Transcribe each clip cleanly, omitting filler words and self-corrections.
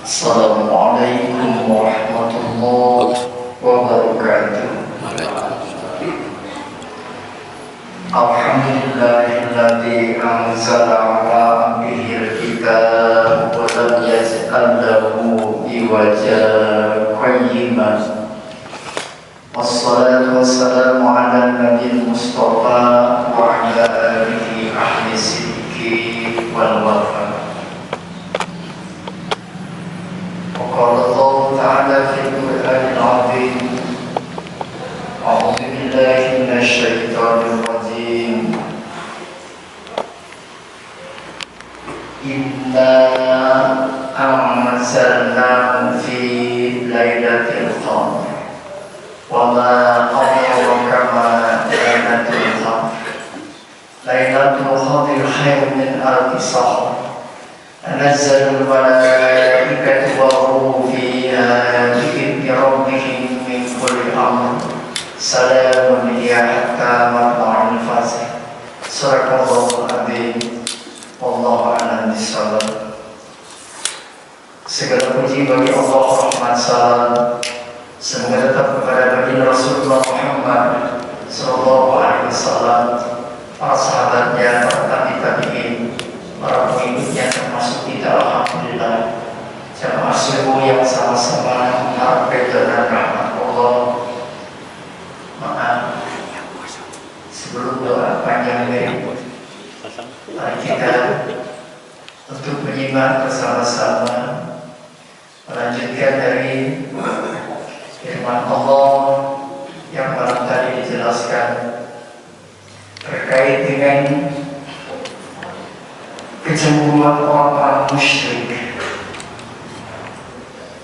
Assalamualaikum warahmatullahi wabarakatuh. Alhamdulillahilladzi anzala ala abdihil kitab wa lam yaj'al lahu iwaja qayyiman. Wassalatu wassalamu ala nabiyil mustafa wa ala alihi ahli sidqi wal wafa. وقال الله تعالى في القرآن العظيم أعوذ بالله من الشيطان الرجيم إنا أنزلناه في ليلة القدر وما أدراك ما ليلة القدر ليلة القدر خير من ألف شهر تنزل الملائكة والروح فيها بإذن ربهم من كل أمر سلام هي حتى مطلع الفجر. صدق الله العظيم. والله أعلم بالصواب. Segala puji bagi Allah, rahmat salam semoga tetap kepada baginda Rasulullah Muhammad sallallahu alaihi wasallam, para sahabatnya, para tabi'in, para pengikutnya, termasuk kita. Alhamdulillah, jamaah subuh yang sama-sama mengharap ridha dan rahmat Allah. Maaf sebelum doa panjang ini, mari kita untuk menyimak bersama-sama melanjutkan dari firman Allah yang malam tadi dijelaskan terkait dengan kecemburuan orang-orang musyrik.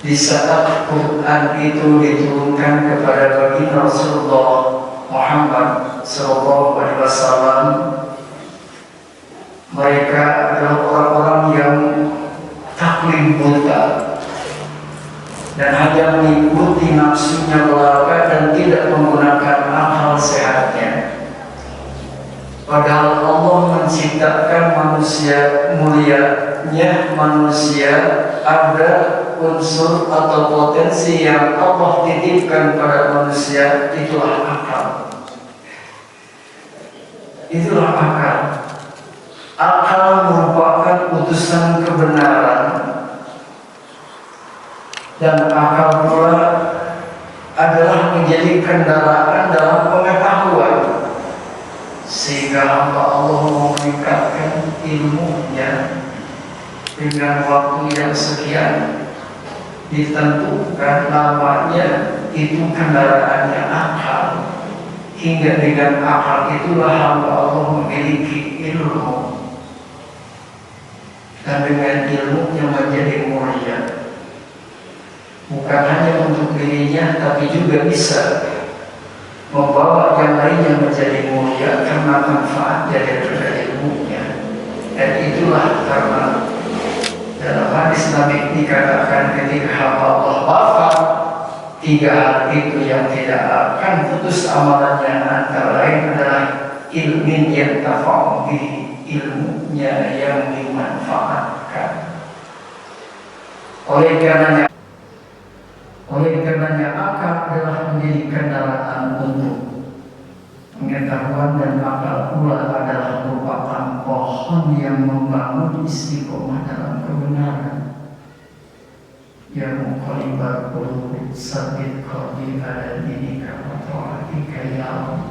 Di saat Quran itu diturunkan kepada baginda Rasulullah Muhammad sallallahu alaihi wasallam, mereka adalah orang-orang yang taklid buta dan hanya mengikuti nafsunya belaka dan tidak menggunakan akal sehatnya. Padahal Allah menciptakan manusia, mulianya manusia ada unsur atau potensi yang Allah titipkan pada manusia, itulah akal. Itulah akal. Akal merupakan utusan kebenaran, dan akal pula adalah menjadi kendaraan dalam pengetahuan, sehingga hamba Allah meningkatkan ilmunya dengan waktu yang sekian ditentukan namanya, itu kendaraannya akal, hingga dengan akal itulah hamba Allah memiliki ilmu, dan dengan ilmunya menjadi mulia, bukan hanya untuk dirinya tapi juga bisa membawa yang lainnya menjadi mulia karena manfaat daripada ilmunya. Dan itulah karena dalam hadis Nabi dikatakan ketika hamba Allah wafat, 3 hal itu yang tidak akan putus amalannya, antara lain adalah ilmin yang tafa'u bihi, ilmunya yang dimanfaatkan. Oleh karenanya akal adalah menjadi kendaraan untuk pengetahuan, dan akal pula adalah merupakan pohon yang membangun istiqomah dalam kebenaran. Ya muqallibal qulub tsabbit qalbi ala dinika wa ta'atika ya Allah.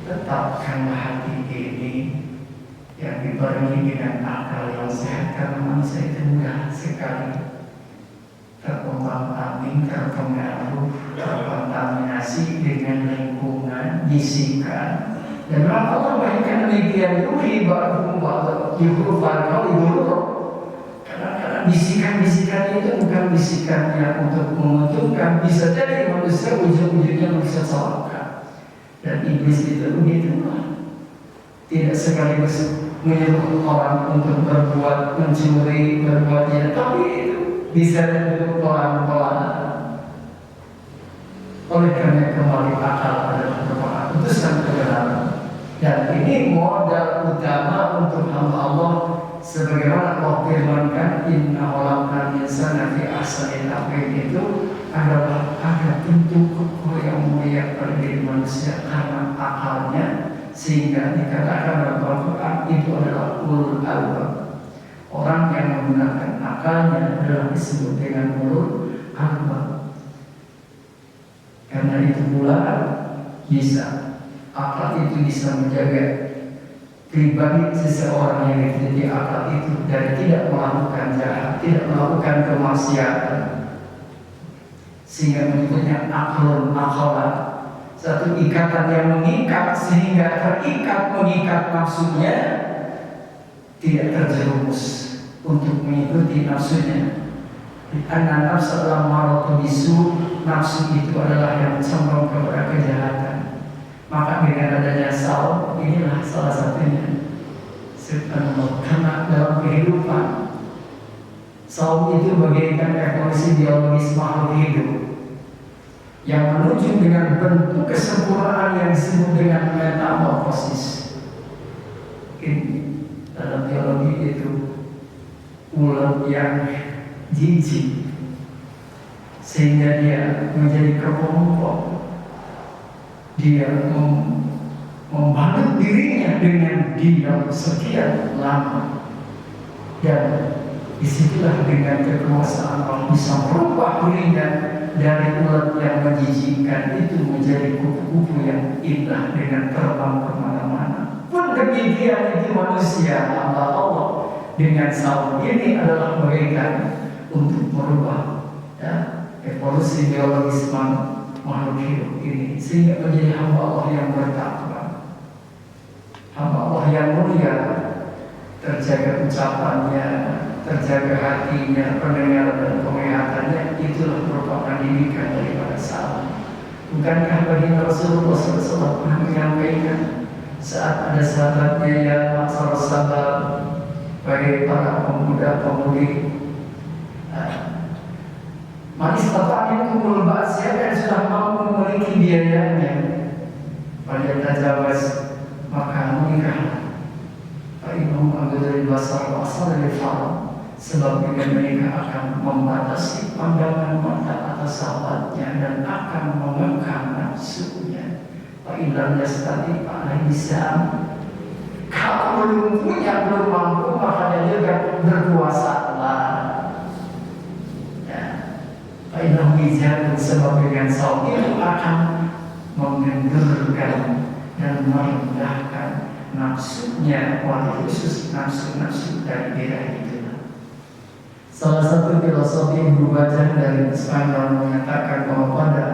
Tetapkan hati ini yang dibarengi dengan akal yang sehat, karena manusia itu mudah sekali terkompang-ambing, terpengaruh, terkontaminasi dengan lingkungan, bisikan. Dan Allah bahkan demikian yuhi ba'dhum ba'dhan yuhrufan qalibul. Kadang-kadang bisikan-bisikan itu bukan bisikan yang untuk menguntungkan, bisa jadi manusia ujung-ujungnya bisa celaka. Dan iblis itu begitu, tidak sekaligus menyuruh orang untuk berbuat mencuri, berbuat jahat, tapi itu bisa duduk pelan-pelan. Oleh karena kembali akal adalah merupakan utusan kebenaran, dan ini modal utama untuk hamba Allah, sebagaimana Allah firmankan inna khalaqnal insana fi ahsani taqwim itu adalah ada bentuk yang mulia pada diri manusia karena akalnya, sehingga dikatakan dalam Al-Quran itu adalah ulul albab. Orang yang menggunakan akalnya adalah disebut dengan ulul albab. Karena itu pula bisa akal itu bisa menjaga pribadi seseorang yang dimiliki akal itu dari tidak melakukan jahat, tidak melakukan kemaksiatan, sehingga menyebutnya aklun akhalat, satu ikatan yang mengikat sehingga terikat mengikat nafsunya, tidak terjerumus untuk mengikuti nafsunya. Karena nafsu adalah maratu bisu, nafsu itu adalah yang condong kepada kejahatan. Maka dengan adanya saum, inilah salah satunya. Subhanallah, karena dalam kehidupan saum itu bagaikan evolusi biologis makhluk hidup yang menuju dengan bentuk kesempurnaan yang disebut dengan metamorfosis. Ini dalam biologi itu ulat yang jijik sehingga dia menjadi kepompong, dia membalut dirinya dengan diam sekian lama, dan disitulah dengan kekuasaan Allah bisa merubah dirinya dari ulat yang menjijikkan itu menjadi kupu-kupu yang indah dengan terbang kemana-mana. Pun demikian itu manusia hamba Allah dengan saum ini adalah bagaikan untuk merubah evolusi biologis makhluk hidup ini sehingga menjadi hamba Allah yang bertakwa, hamba Allah yang mulia, terjaga ucapannya, terjaga hatinya, pendengaran dan penglihatannya. Itulah merupakan didikan daripada saum. Bukankah baginda Rasulullah SAW pernah menyampaikan saat ada sahabatnya ya masyarakat sahabat, bagi para pemuda-pemudi, manis bapak kumpul siapa yang sudah mampu memiliki biayanya, pada tajawaz maka menikah. Pak Imam Abu dari basar asal dari faram, sebab dengan menikah akan membatasi pandangan mata atas sahabatnya dan akan mengekang nafsunya. Pak Imam tadi Pak Al-Islam, kalau belum punya, belum mampu, makanya juga berpuasalah. Fa'innahum ijadun, sebab dengan saum itu akan mengendurkan dan merendahkan nafsunya, walaupun khusus nafsu-nafsu dari bid'ah itu. Salah satu filosofi Ibnu Bajjah dari Spanyol mengatakan bahwa pada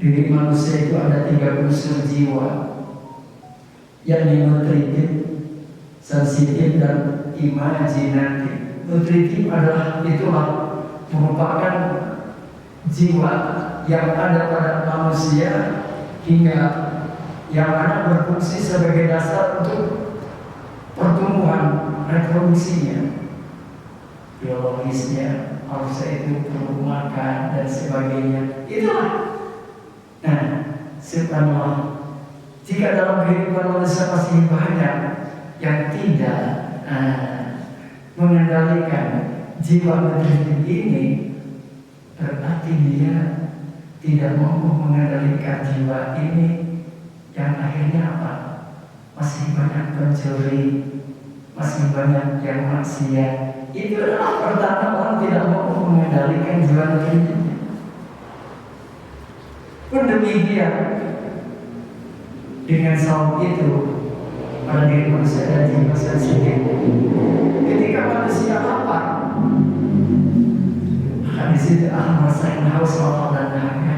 diri manusia itu ada 3 unsur jiwa, yakni nutritif, sensitif, dan imajinatif. Nutritif adalah itulah merupakan jiwa yang ada pada manusia hingga yang mana berfungsi sebagai dasar untuk pertumbuhan reproduksinya, biologisnya, harusnya itu perlu makan dan sebagainya. Itulah. Nah, subhanallah, jika dalam kehidupan manusia masih banyak yang tidak mengendalikan jiwa nutritif ini, berarti dia tidak mampu mengendalikan jiwa ini, yang akhirnya apa? Masih banyak pencuri, masih banyak yang maksiat. Itu adalah pertanda orang tidak mampu mengendalikan jiwa nutritifnya. Pun demikian dengan saum itu pada diri manusia dan jiwa sensitif. Ketika manusia lapar, di situ akan merasakan haus lapar dan dahaga,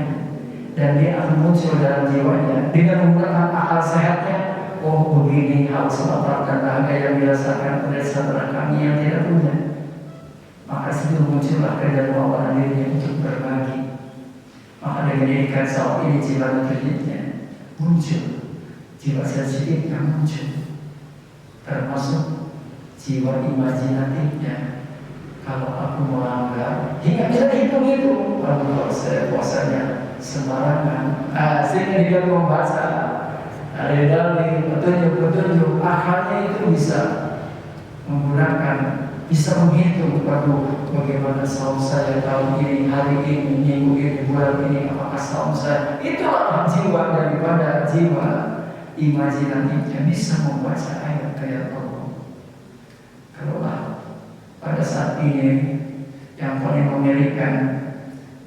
dan dia akan muncul dalam jiwanya dengan menggunakan akal sehatnya. Oh, begini haus lapar dan dahaga yang dirasakan oleh saudara kami yang tidak punya. Maka situ muncullah kedermawanan dirinya untuk berbagi. Maka dengan didikan saum ini jiwa nutritifnya muncul, jiwa sensitifnya muncul, termasuk jiwa imajinatifnya. Kalau aku melanggar, hingga bisa dihitung-hitung, kalau saya puasanya sembarangan, sehingga dia membaca dalil-dalil, petunjuk-petunjuk, akhirnya itu bisa menggunakan bisa menghitung, waduh, bagaimana saum saya tahun ini, hari ini, minggu ini, bulan ini, apakah saum saya. Itulah jiwa daripada jiwa imajinatifnya, bisa membaca ayat-ayat Allah. Kalaulah pada saat ini yang paling mengerikan,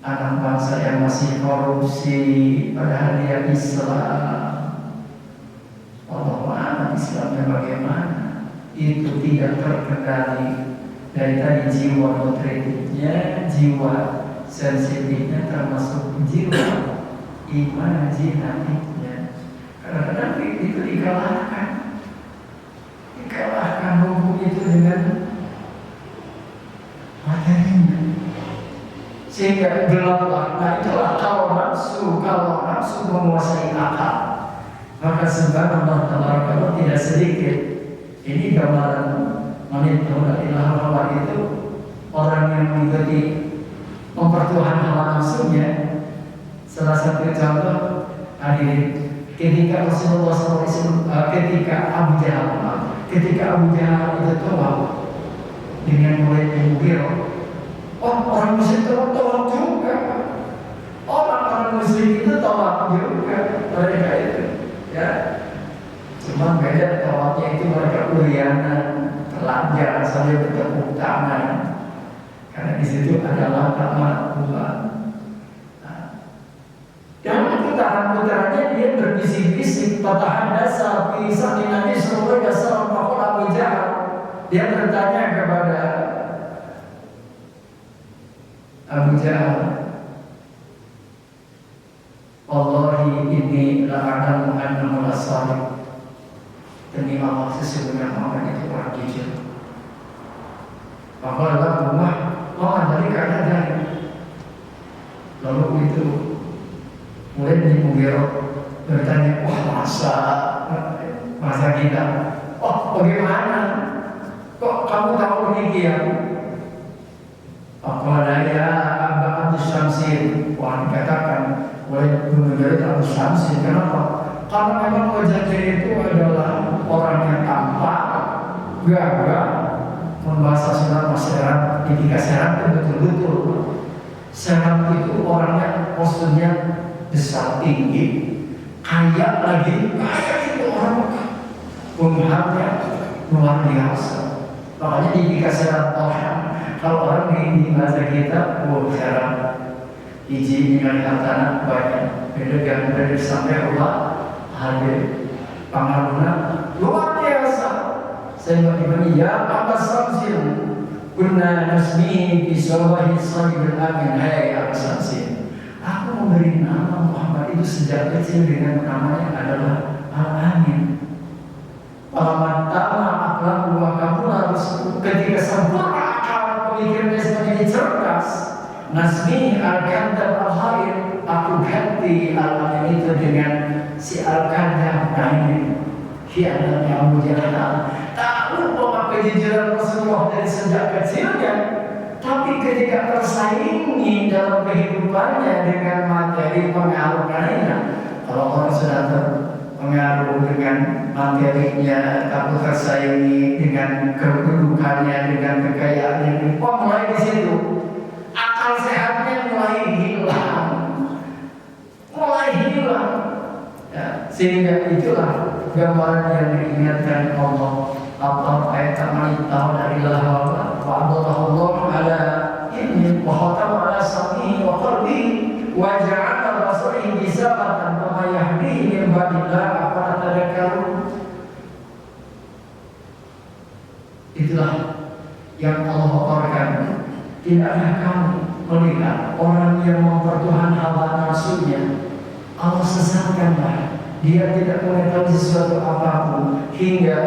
anak bangsa yang masih korupsi, padahal dia Islam. Allah mana Islamnya bagaimana? Itu tidak terkendali. Dari tadi jiwa nutritifnya, jiwa sensitifnya, termasuk jiwa imajinatifnya. Kadang-kadang itu dikalahkan hukum itu dengan materinya, sehingga gelaplah. Nah itulah kalau nafsu menguasai akal, maka subhanallah taala tidak sedikit. Ini gambaran manituna ilaha hawa itu orang yang mengikuti mempertuhan hawa nafsunya. Salah satu contoh hadirin, ketika Rasulullah SAW, ketika Abu Jahal itu tawaf dengan murid Mughirah, orang musyrik itu tawaf juga, orang musyrik itu tawaf juga, mereka itu, ya. Cuma beda tawafnya itu mereka urianan, telanjang sambil bertepuk tangan, karena di situ ada lantama Allah. Dalam putaran-putarannya dia berbisik-bisik, patahan dasar, pisah di Nabi Sallallahu Alaihi Wasallam, Abu Jahal. Dia bertanya kepada Abu Jahal, Wallahi inni la'alamu annahu lasadiq. Demi Allah sesungguhnya Muhammad itu orang jujur. Maka Allah Muhammad dari kata. Lalu itu mulai di Mughirah bertanya, wah masa kita, bagaimana? Kok kamu tahu demikian? Apalagi ya Abu Syamsin, wah dikatakan oleh Mughirah Abu Syamsin. Kenapa? Karena memang wajahnya itu adalah orang yang tampak, gagah, membaca surat masyarakat, ketika serat itu betul-betul. Serat itu orangnya posturnya besar tinggi, kaya lagi, kaya itu orang umumnya luar biasa. Makanya ketika serat orang, kalau orang di bahasa kita, serat izin dengan hartana banyak, beda dari sampai Allah. Hadir pengaruhnya luar biasa. Sehingga diberi ya Abbas Samsin kunna nasmihi bi sawahi sayyidil amin. Hai Abbas Samsin, aku memberi nama Muhammad itu sejak kecil dengan namanya adalah Al-Amin. Palamantama akhlak wa kamu harus ketika sempurna akal pemikirannya menjadi cerdas. Nasmihi al-kandab al-khair, aku ganti Al-Amin itu dengan si Al-Qadha. Nah ini khianat yang Abu Jahal tahu bahwa kejujuran Rasulullah dari sejak kecilnya, tapi ketika tersaingi dalam kehidupannya dengan materi pengaruh lainnya. Kalau orang sudah terpengaruh dengan materinya, takut tersaingi dengan kedudukannya, dengan kekayaannya, mulai di situ akal sehatnya mulai hilang. Ya, sehingga itulah gambaran yang diingatkan Allah. Apa ayat tahu dari Allah wa Allah ala ilmi wa khatama ala sam'ihi wa qalbihi wa ja'ala basarihi gisabatan wa ma yahdihi min ba'dillah afala tadhakkarun. Itulah yang Allah paparkan. Tidaklah kamu melihat orang yang mempertuhan hawa nafsunya, Allah sesatkanlah. Dia tidak mengetahui sesuatu apapun hingga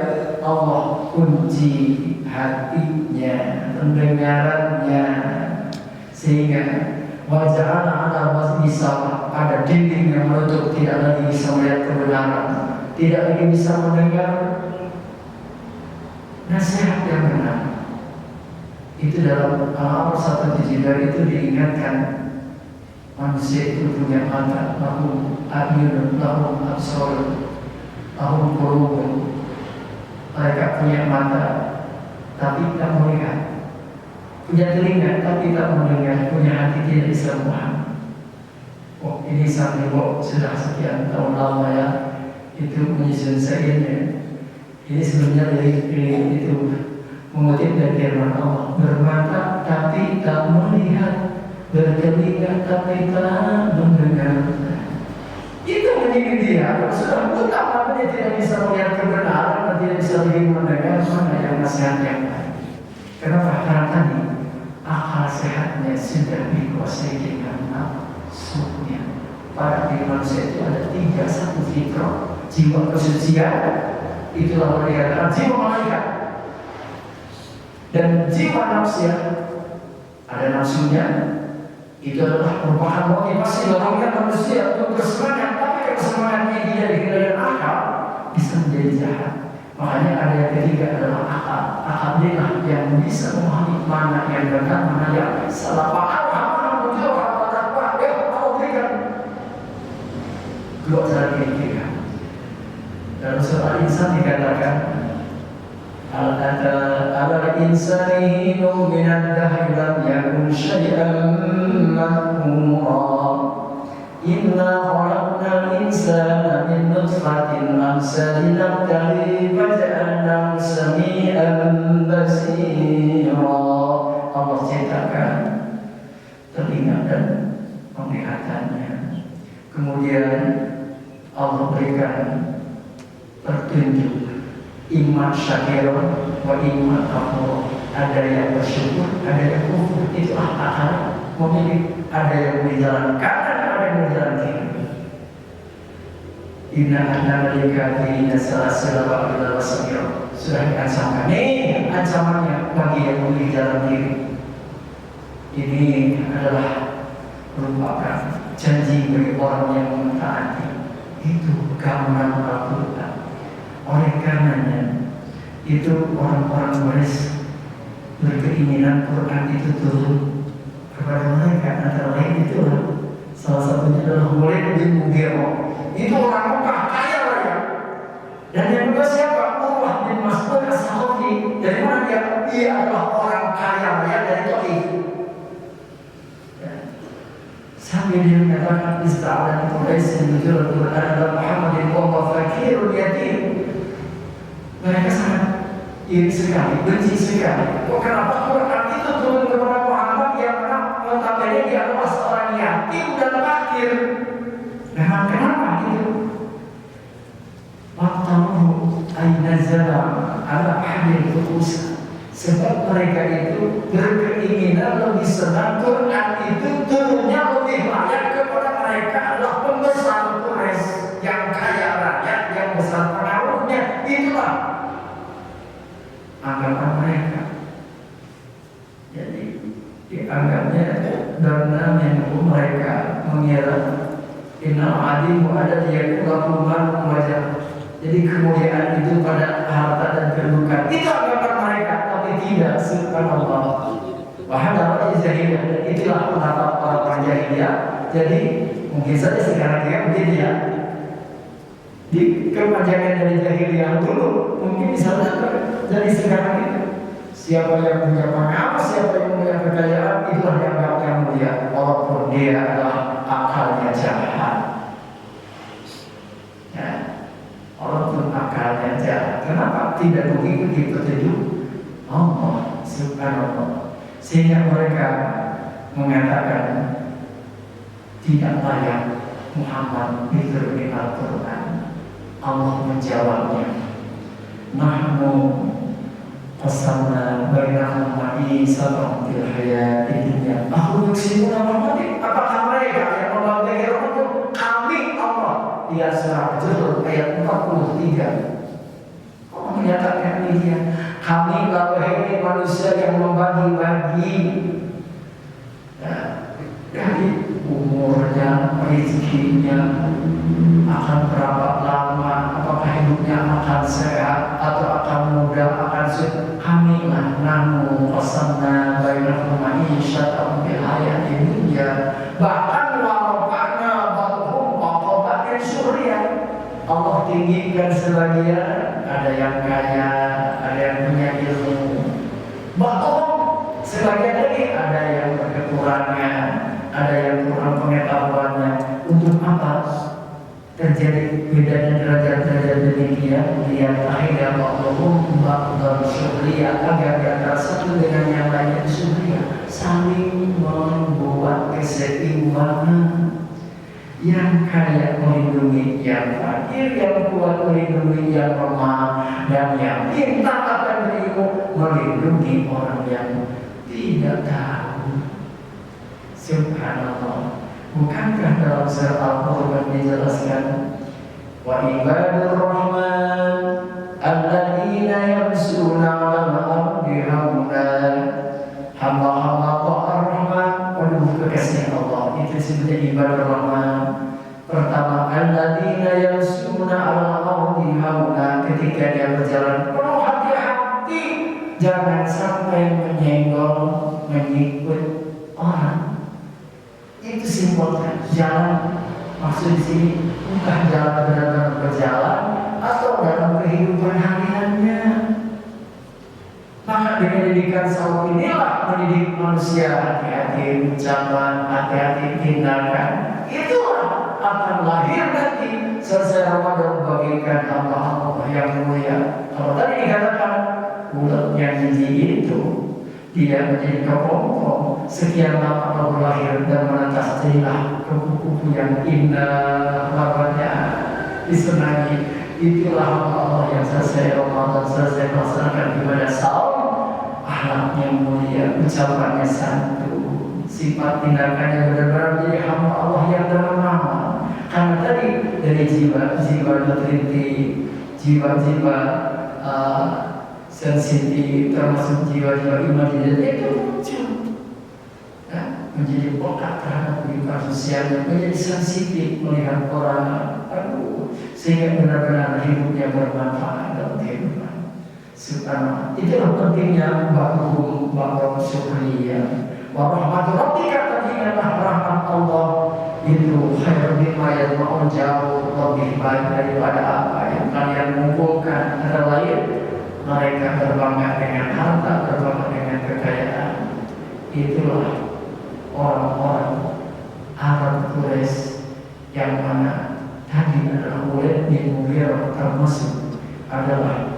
Allah kunci hatinya, pendengarannya, sehingga wajahnya ada bisa ada dinding yang menutup, tidak lagi bisa melihat kebenaran, tidak lagi bisa mendengar nasihat yang benar. Itu dalam Al-Amr 172 itu diingatkan manusia itu punya mata, lahum a'yun, lahum absar, lahum qulubun. Mereka punya mata, tapi tak melihat, punya telinga tapi tak mendengar, punya hati tidak bisa memahami. Oh, ini sampai kok sudah sekian tahun lama ya itu menyusun sainnya. Ini sebenarnya dari itu mengutip dari firman Allah, bermata tapi tak melihat, bertelinga tapi tak mendengar. Itu menjadi dia. Kalau sudah buta maka dia tidak bisa melihat kebenaran dan tidak bisa lagi mendengar mana yang nasihat yang baik. Kenapa? Karena tadi akal sehatnya sudah dikuasai dengan nafsunya. Pada diri manusia itu ada tiga, satu fitrah, jiwa kesucian, itulah dikatakan jiwa malaikat. Dan jiwa nafsu ada nafsunya, itu adalah merupakan motivasi lahirnya manusia untuk bersemangat, tapi kalau semangatnya tidak dikendalikan akal bisa menjadi jahat. Makanya ada yang ketiga adalah akal. Akal inilah yang bisa memahami mana yang benar, mana yang salah. Paham, muncul apa ya Allah berikan. Dua cara ketiga. Dalam surah Insan dikatakan, al-insani hinu minad dahri lam yakun syai'an madhura. Inna khalaqnal insana min nutfatin amsalin nabtali faja'alnahu sami'an basira. Allah ciptakan telinga dan penglihatannya. Kemudian Allah berikan petunjuk, imma syakirun wa imma kafur. Ada yang bersyukur, ada yang kufur. Itu akal memilih. Ada yang berjalan kanan, ada yang berjalan kiri. Inna anna likafirina salasila wa ila wasabira. Sudah diancamkan. Ini ancamannya bagi yang memilih jalan kiri. Ini adalah merupakan janji bagi orang yang mentaati. Itu gambaran Al-Quran. Oleh karenanya itu orang-orang berkeinginan Quran itu turun kepada mereka. Antara lain itulah salah satunya adalah Walid bin Mughirah. Itu orang Mekah kaya raya. Dan yang kedua siapa? Urwah bin Mas'ud As-Saqafi. Dari mana dia? Dia adalah orang kaya raya dari Taif. Sampai dia mengatakan ista'adan Quraisy menjual Quran adalah Muhammadin wa fakirun yatim. Mereka sangat iri sekali, benci sekali. Kenapa Quran itu turun kepada Muhammad yang notabene dia adalah seorang yatim dan fakir? Memang kenapa itu? Waqtahu aynazala ala ahli al-Quds. Sebab mereka itu berkeinginan lebih senang Quran itu turunnya lebih layak kepada mereka adalah pembesar Quraisy yang kaya rakyat, yang besar pengaruhnya. Itulah anggapan mereka. Jadi dianggapnya karena yang mereka mengira innal adimu ada diyakulahu man wajah. Jadi kemuliaan itu pada harta dan kedudukan. Itu anggapan mereka, tapi tidak, subhanallah. Wahada jahiliyah, itulah pendapat para jahiliyah. Jadi mungkin saja sekarang dia begitu ya. Di kepanjangan dari jahiliyah dulu mungkin bisa jadi sekarang itu. Siapa yang punya pengalaman, siapa yang punya kekayaan, itulah yang mulia, walaupun dia adalah akalnya jahat. Ya. Walaupun akalnya jahat, kenapa tidak mengikuti petunjuk Allah subhanallah? Sehingga mereka mengatakan tidak layak Muhammad diturunkan Al-Quran. Allah menjawabnya, nahnu qasamna bainahum ma'isatan fil hayatid dunya. Aku yuksibuna Muhammadin. Apakah mereka yang membagi itu kami Allah? Dia surah Jurur ayat 43. Kok menyatakan demikian? Kami wahai manusia yang membagi-bagi dari umurnya, rezekinya, akan berapa lama, apakah hidupnya akan sehat atau akan muda, akan sulit. Kami lah namu qasamna bainahum ma'isyatan fil hayatid dunya. Bahkan Allah tinggikan sebagian, ada yang kaya, ada yang punya ilmu, ba'dhum ba'dhan syukriyah, agar di antara satu dengan yang lainnya syukriyah, saling membuat keseimbangan. Yang kaya melindungi yang fakir, yang kuat melindungi yang lemah, dan yang pintar akan berilmu melindungi orang yang tidak tahu. Subhanallah. Bukankah dalam surah Al-Qur'an dijelaskan, wa ibadur rahman alladzina yamshuna 'alal ardi hauna, hamba-hamba Ar-Rahman, penuh kekasih Allah, itu sebenarnya ibadur rahman. Pertama, alladzina yamshuna 'alal ardi hauna, ketika dia berjalan penuh hati-hati, jangan sampai menyenggol, menyikut orang. Itu simbolnya jalan. Maksud di sini bukan jalan benar-benar berjalan atau dalam kehidupan hariannya. Maka dengan didikan saum inilah mendidik manusia, hati-hati ucapan, hati-hati tindakan. Itulah akan lahir nanti selesai Ramadan bagikan Allah yang mulia. Kalau tadi dikatakan ulat yang jijik itu tidak menjadi kepompong, sekian lama Allah berlahir dan menetas jadilah kupu-kupu yang indah warnanya disenangi. Itulah Allah yang selesai Ramadan, selesai melaksanakan ibadah saum, akhlaknya mulia, ucapannya santun, sifat tindakannya benar-benar menjadi hamba Allah yang dermawan. Karena tadi dari jiwa-jiwa nutriti, jiwa-jiwa sensitif, termasuk jiwa-jiwa imajinatif itu muncul, menjadi peka terhadap kehidupan sosialnya, menjadi sensitif melihat orang, sehingga benar-benar hidupnya bermanfaat dalam kehidupan. Subhanallah. Itulah pentingnya ba'dhum syukriyah. Wa rahmatu rabbika, tadilah rahmat Allah itu khairun mimma yajma'un, jauh lebih baik daripada apa yang kalian mengumpulkan. Ada lain, mereka berbangga dengan harta, berbangga dengan kekayaan. Itulah orang-orang Arab Quraisy yang mana tadi adalah Walid bin Mughirah, termasuk adalah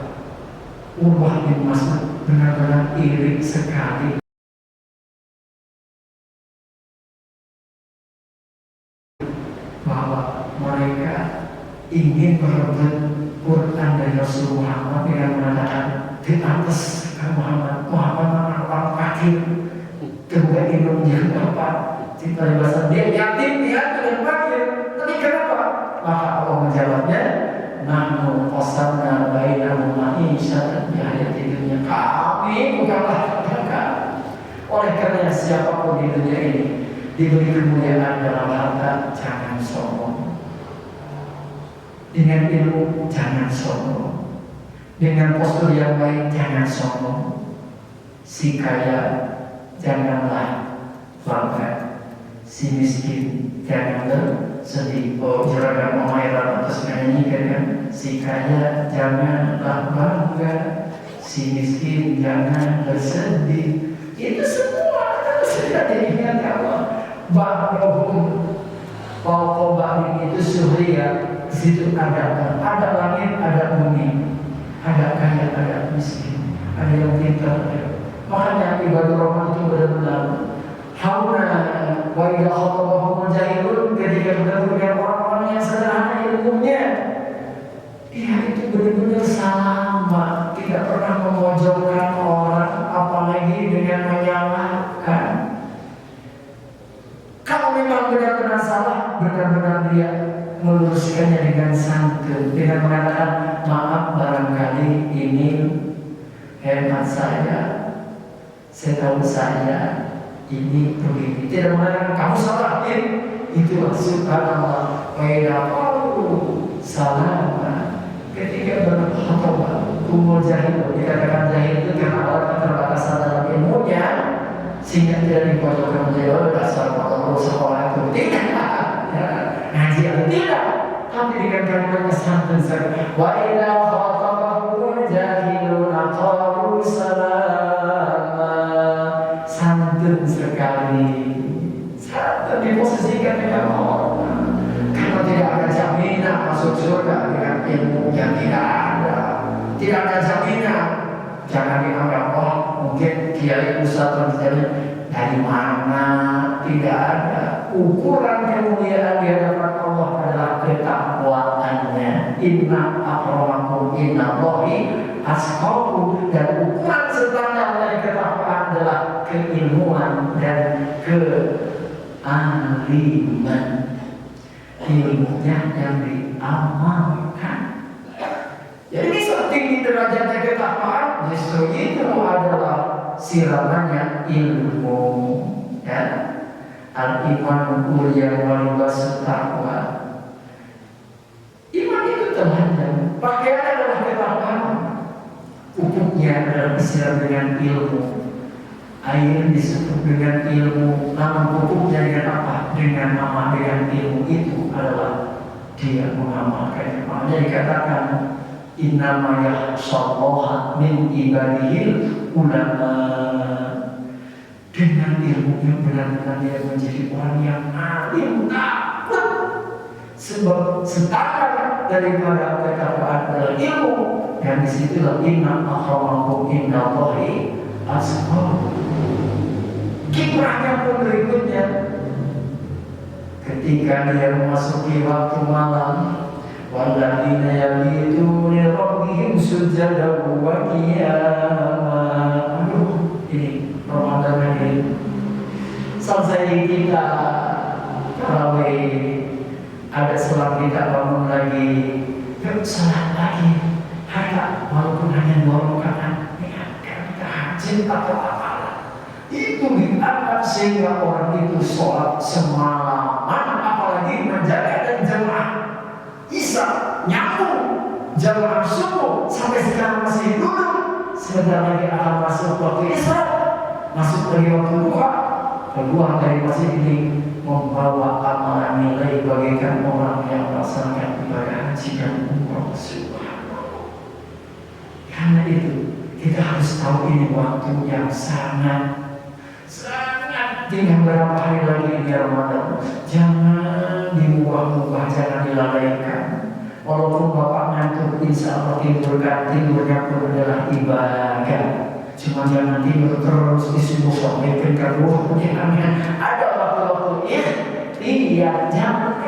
Urwah bin Mas'ud, benar-benar iri sekali bahwa mereka ingin merebut Quran dari Rasulullah Muhammad dengan mengatakan di atas Muhammad orang fakir, tidak ingin menjadi apa, kita bahasa dia yatim, piatu dan fakir. Tapi kenapa? Maka Allah menjawabnya, nahnu qasamna bainahum ma'isyatan fil hayatid dunya. Kami bukanlah mereka. Oleh karena siapapun di dunia ini diberi kemuliaan dalam harta, jangan sombong. Dengan ilmu jangan sombong. Dengan postur yang baik jangan sombong. Si kaya janganlah bangga, si miskin jangan bersedih. Oh, juragan Mahairat atas menyanyikan kan, si kaya janganlah bangga, si miskin jangan bersedih. Itu semua sudah diingat Allah. Ba'dhum fawqa itu syuhriyah. Di situ ada langit, ada bumi, ada kaya, ada miskin, ada yang pintar. Makanya ibadah Rahman itu benar-benar hauna wa idza khatabahum jahilun, ketika bertemu dengan orang-orang yang sederhana ilmunya, dia itu benar-benar sama, tidak pernah memojokkan orang, apalagi dengan menyalahkan. Kalau memang benar-benar salah, benar-benar dia meluruskannya dengan santun, dengan mengatakan maaf barangkali ini hemat setahu saya ini begini. Tidak mengatakan kamu salah, itu subhanallah. Wa idza qalu salama, ketika berkhutbah kumul jahil, dikatakan jahil itu karena orang keterbatasan dalam ilmunya, sehingga tidak dipojokkan menjadi dasar Allah sekolah itu tidak. Ngaji tidak, tapi dengan kalimatnya santun sekali. Wa idza khatabahum jahiluna qalu salama, santun sekali, santun diposisikan dengan orang. Karena tidak ada jaminan masuk surga dengan ilmu yang tidak ada, tidak ada jaminan ilmunya jangan dianggap oh mungkin kiai ustadz dari mana, tidak ada. Ukuran kemuliaan di hadapan Allah adalah ketakwaannya. Inna akramakum innallahi atqakum, dan ukuran standar dari ketakwaan adalah keilmuan dan kealiman. Ilmunya yang diamalkan. Jadi setinggi derajatnya ketakwaan, justru itu adalah siramannya ilmu. Ya, al-iman kuliah walibas taqwa. Iman itu telanjang, pakaian adalah ketakwaan. Pupuknya adalah disiram dengan ilmu. Air disebut dengan ilmu. Nama pupuknya dengan apa? Dengan nama dengan ilmu itu adalah dia mengamalkannya. Makanya dikatakan innama yakhshallaha min ibadihil ulama. Dengan ilmunya benar-benar dia menjadi orang yang alim, takut. Sebab standar daripada ketakwaan adalah ilmu. Dan disitulah inna akramakum indallahi atqakum. Kiprahnya pun berikutnya, ketika dia memasuki waktu malam, walladzina yabituna rabbihim sujadan wa qiyama. Aduh, ini Ramadan ini selesai kita tarawih, ada selang kita bangun lagi, yuk salat lagi, harta walaupun hanya 2 rakaat, niatkan kita hajat atau apalah itu diangkat sehingga orang itu sholat semalaman, apalagi menjaga dan jemaah Isya nyambung, jamaah subuh sampai sekarang masih duduk. Sebentar lagi akan masuk waktu Isya, masuk dari waktu duha, keluar dari masjid ini membawa amalan nilai bagaikan orang yang melaksanakan ibadah haji dan umrah. Subhanallah. Karena itu kita harus tahu ini waktu yang sangat tinggal berapa hari lagi di Ramadan. Jangan diubah-ubah, jangan dilalaikan. Walaupun bapak ngantuk, insya Allah tidurnya pun adalah ibadah. Cuma jangan tidur terus di subuh sampai ke ruh. Ada waktu-waktu iya, jangan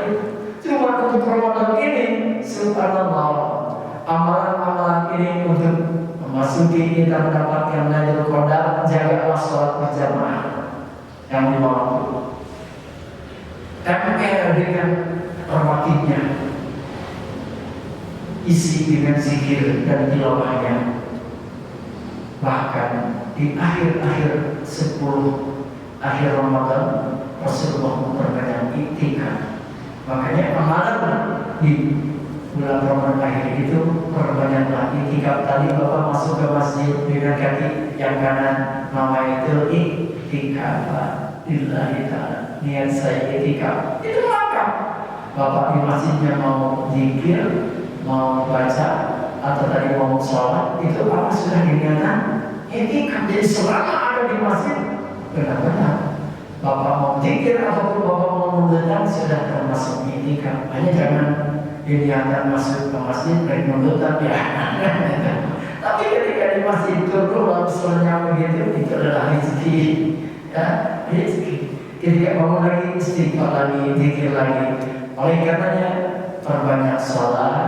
itu. Cuma untuk Ramadan ini, subhanallah, amalan-amalan ini untuk memasuki kita mendapatkan Lailatul Qadar. Jagalah sholat berjamaah yang 5 waktu. MR dengan perwakinya, isi dengan zikir dan tilawahnya. Bahkan di akhir-akhir 10 akhir Ramadan, Rasulullah memperbanyak iktikaf. Makanya amalan di bulan Ramadan akhir itu perbanyaklah iktikaf. Tadi Bapak masuk ke masjid dengan kaki yang kanan, nama itu iktikaf lillahi ta'ala. Niat saya iktikaf, itu langkah. Bapak di masjidnya mau zikir, mau baca, atau tadi mau sholat, itu apa sudah diniatkan iktikaf. Jadi selama ada di masjid, benar-benar Bapak mau zikir ataupun Bapak mau mendengar sudah termasuk iktikaf. Hanya jangan diniatkan masuk ke masjid baik mendengar ya. Tapi ketika di masjid turun lalu selanjutnya begitu, itu adalah rezeki. Ya, rezeki. Ketika bangun lagi istighfar lagi, zikir lagi. Oleh karenanya perbanyak sholat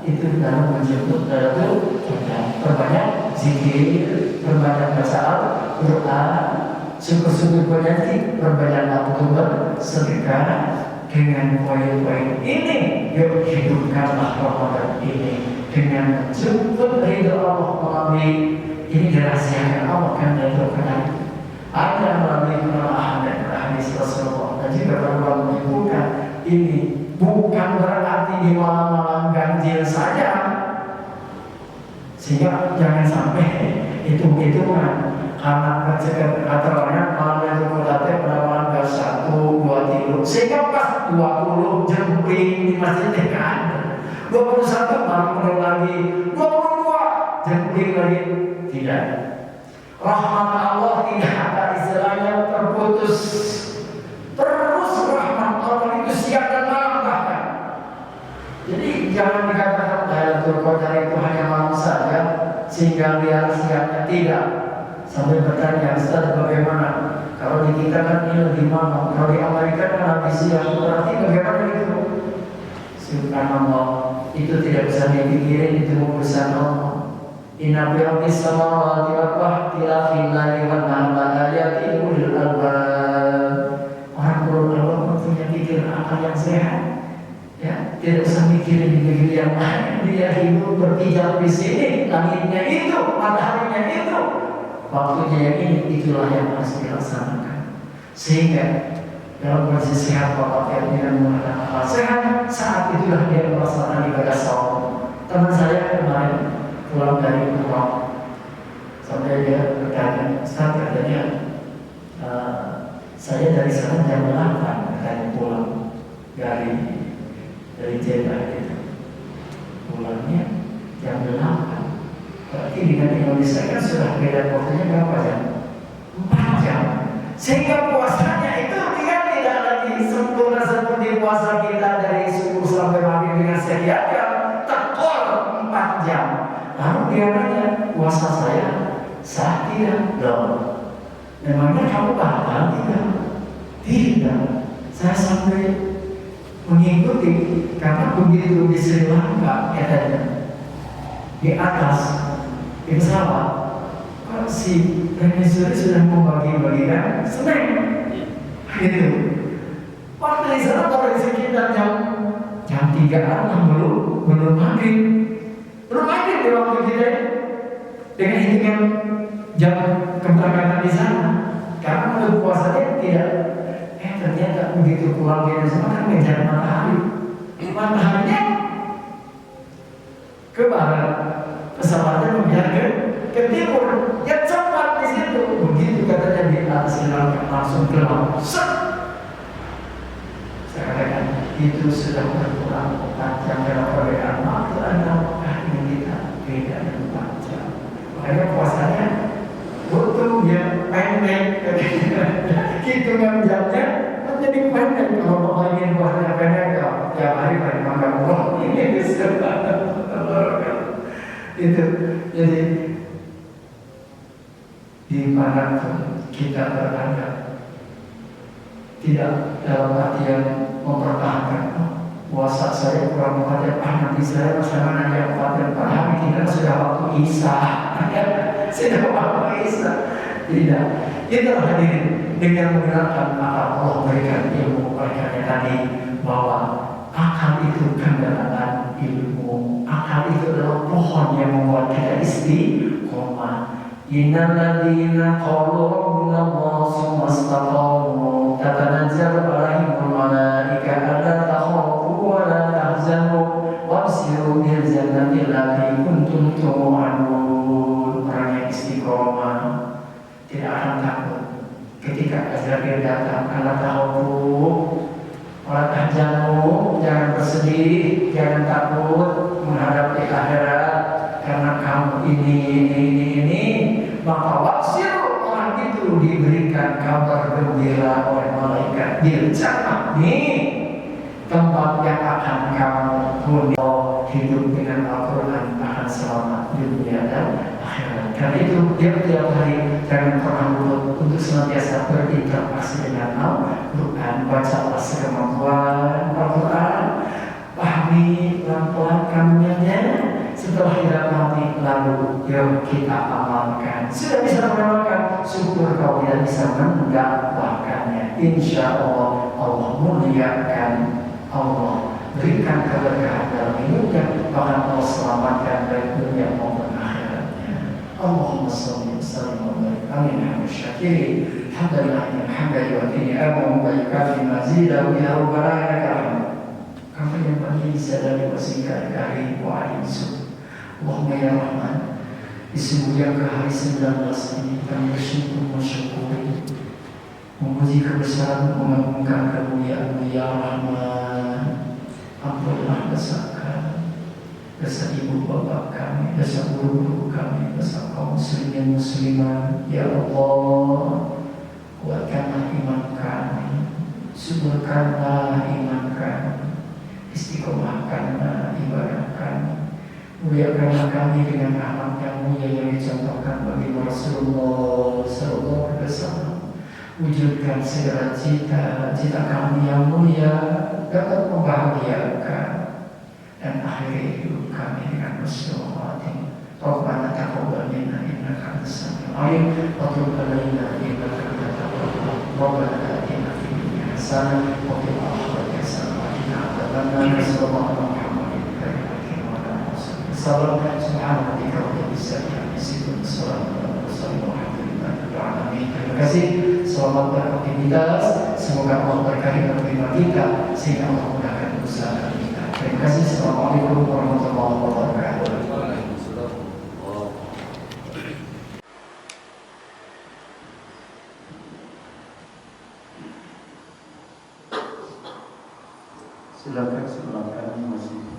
itu dalam menjemput Lailatul Qadar. Perbanyak zikir, perbanyak baca Al-Quran, syukur-syukur berjanji, perbanyak waktu bersedekah. Dengan poin-poin ini, yuk hidupkanlah Ramadan ini dengan jemput ridho Allah melalui ini dirahasiakan Allah kan Lailatul Qadar. Ada melalui penelahan dan hadis Rasulullah, dan juga Rasulullah menyebutkan ini bukan berarti di malam-malam ganjil saja, sehingga jangan sampai hitung-hitungan karena kata orang malam Lailatul Qadar pada malam 1, 2, 3 sehingga pas 20 jempling di masjid kan 21 baru penuh lagi, 22 jempling lagi. Tidak, rahmat Allah tidak ada istilahnya terputus. Terus rahmat Allah itu siang dan malam bahkan. Jadi jangan dikatakan Lailatul Qadar itu hanya malam saja. sehingga liar siapnya tidak. Sampai bertanya, Ustaz bagaimana? Kalau di kita kan ini lebih mahal, kalau di Amerika kan habis siang, berarti bagaimana itu? Subhanallah, itu tidak bisa dipikirin, itu urusan Allah. Inna bi'abis samawati wa ikhtilafil laili wan nahari ayatin ulil albab. Orang berulama mempunyai pikiran akal yang sehat. Ya, tidak usah mikirin negeri yang lain. Dia hidup berpijak di sini, langitnya itu, mataharinya itu, waktunya yang ini, itulah yang harus dilaksanakan. Sehingga dalam kondisi sehat Bapak dengan menggunakan akal sehat, saat itulah dia melaksanakan ibadah saum. Teman saya kemarin pulang dari umrah, sampai dia bertanya, Ustaz katanya saya dari sana jam 8 katanya pulang dari Jeddah itu, pulangnya jam 8. Berarti dengan Indonesia kan sudah beda waktunya berapa jam? 4 jam. Sehingga puasanya itu dia tidak lagi sempurna seperti puasa kita dari subuh sampai maghrib dengan sekian jam, tekor 4 jam. Lalu dia nanya, puasa saya sah tidak? Loh, memangnya kamu batal tidak? Tidak, saya sampai mengikuti, karena begitu di Sri Lanka katanya di atas di pesawat, si Venezuela sudah membagi-bagikan snack gitu. Waktu di sana kalau di sekitar jam 3-an belum maghrib di waktu kita dengan hitungan jam keberangkatan di sana, karena untuk puasanya tidak. Ternyata begitu pulang dari sana kan mengejar mataharinya ke barat, pesawatnya mengejar ke timur, yang cepat di situ. Begitu katanya di atas langsung ke laut. Saya katakan itu sudah berkurang 4 jam dalam perbedaan waktu antara ini kita beda 4 jam. Makanya puasanya butuh yang pendek, hitungan jamnya menjadi pendek. Kalau mau ingin puasanya pendek, ya tiap hari paling makan uang ini bisa. Itu jadi di mana pun kita berada, tidak dalam artian mempertahankan puasa saya kurang 4 jam, nanti saya bersama yang 4 jam per hari, kita sudah waktu Isya. Sudah waktu Isya. Tidak. Itulah hadirin, dengan menggunakan akal Allah berikan ilmu mereka tadi, bahwa akal itu kendaraan ilmu. Akal itu adalah pohon yang membuat kita istiqomah. Innal ladzina qalu rabbuna Allah tsumma istaqamu tatanazzalu 'alaihimul malaikatu alla takhafu wa la tahzanu wabshiru bil jannati allati kuntum tu'adun. Orang yang istiqomah tidak akan takut ketika azab datang. Alla takhafu wa la tahzanu, jangan bersedih, jangan takut menghadapi akhirat karena kamu ini, maka waksir orang itu diberikan kabar gembira oleh malaikat bil jannah, nih tempat yang akan kamu huni. Hidup dengan Al-Quran akan selamat dunia dan akhirat. Karena itu tiap hari jangan pernah lupa untuk senantiasa berinteraksi dengan Al-Quran. Bacalah sekemampuan Al-Quran, pahami pelan-pelan kandungannya. Setelah kita mati, lalu yuk kita amalkan. Sudah bisa mengamalkan, syukur kau tidak bisa mendakwahkannya. Insya Allah Allah muliakan, Allah berikan keberkahan dalam hidupnya, bahkan Allah selamatkan dari dunia maupun akhiratnya. Allahumma sholli wa sallim wa barik. Amin. Hamd syakirin. Alhamdulillah hamdan yu'tini abahu wa yukafi mazidahu ya rabbal alamin. Kami yang paling sadari wasingkat karim wa alinsu. Allahumma ya Rahman, di sebuah hari 19 ini kami bersyukur mensyukuri, memuji kebesaran, mengagungkan kemuliaan ya Rahman. Ampunilah dosa kami, dosa ibu bapak kami, dosa guru-guru kami, dosa kaum muslimin muslimat. Ya Allah, kuatkanlah iman kami, suburkanlah iman kami, istiqomahkanlah ibadah kami, Muliakanlah kami dengan akhlak yang mulia yang dicontohkan bagi Rasulullah Sallallahu Alaihi Wasallam. Wujudkan segala cita kami yang mulia dapat membahagiakan dan akhiri hidup kami dengan husnul khatimah. Rabbana taqabbal minna innaka antas samiul alim wa tub alaina innaka antat tawwabur rahim. Rabbana atina fid dunya hasanah wa fil akhirati hasanah wa qina adzabannar. Sallallahu alaihi wasallam. Subhanaka rabbil izzati amma yasifun. Wassalamu alaikum warahmatullahi wabarakatuh. Terima kasih. Selamat beraktivitas. Semoga Allah berkahi menerima kita sehingga Allah mudahkan usaha kita. Terima kasih. Assalamualaikum warahmatullahi wabarakatuh. Silakan masih.